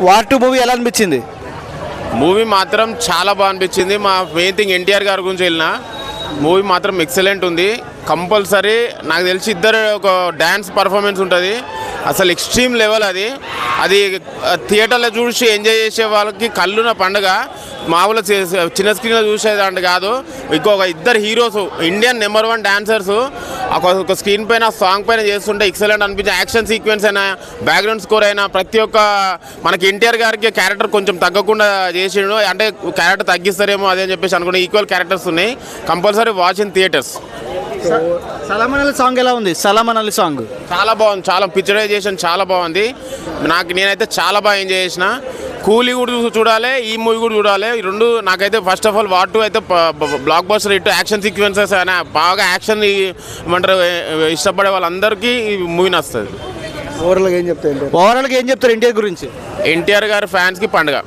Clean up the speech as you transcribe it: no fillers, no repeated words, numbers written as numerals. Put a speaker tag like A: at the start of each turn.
A: War 2 movie ఎలా అనిపించింది?
B: Movie మాత్రం చాలా బాగా అనిపించింది. మా మెయిన్ థింగ్ ఎన్టీఆర్ గారి గురించి వెళ్ళిన మూవీ మాత్రం ఎక్సలెంట్ ఉంది. కంపల్సరీ నాకు తెలిసి ఇద్దరు ఒక డ్యాన్స్ పర్ఫార్మెన్స్ ఉంటుంది, అసలు ఎక్స్ట్రీమ్ లెవెల్. అది థియేటర్లో చూసి ఎంజాయ్ చేసే వాళ్ళకి కళ్ళున పండుగ. మామూలు చిన్న స్క్రీన్లో చూసేదంటే కాదు. ఇంకొక ఇద్దరు హీరోస్, ఇండియన్ నెంబర్ 1 డాన్సర్స్ ఒక స్క్రీన్ పైన సాంగ్ పైన చేస్తుంటే ఎక్సలెంట్ అనిపించింది. యాక్షన్ సీక్వెన్స్ అయినా, బ్యాక్గ్రౌండ్ స్కోర్ అయినా, ప్రతి ఒక్క మనకి ఎన్టీఆర్ గారికి క్యారెక్టర్ కొంచెం తగ్గకుండా చేసిండు. అంటే క్యారెక్టర్ తగ్గిస్తారేమో అదే అని చెప్పేసి అనుకునే ఈక్వల్ క్యారెక్టర్స్ ఉన్నాయి. Compulsory watch in theatres.
A: Salaam Ali song ఎలా ఉంది? సలాం అలీ సాంగ్
B: చాలా బాగుంది, చాలా పిక్చరైజేషన్ చాలా బాగుంది. నేనైతే చాలా బాగా ఎంజాయ్ చేసిన. కూలీ కూడా చూడాలి, ఈ మూవీ కూడా చూడాలి. ఈ రెండు నాకైతే ఫస్ట్ ఆఫ్ ఆల్ వార్ 2 అయితే block buster hit. Action sequences అయినా బాగా యాక్షన్ ఏమంటారు ఇష్టపడే వాళ్ళందరికీ ఈ మూవీ నచ్చుతుంది.
A: ఓవరాల్గా ఏం చెప్తారు ఎన్టీఆర్ గురించి?
B: ఎన్టీఆర్ గారి ఫ్యాన్స్కి పండుగ.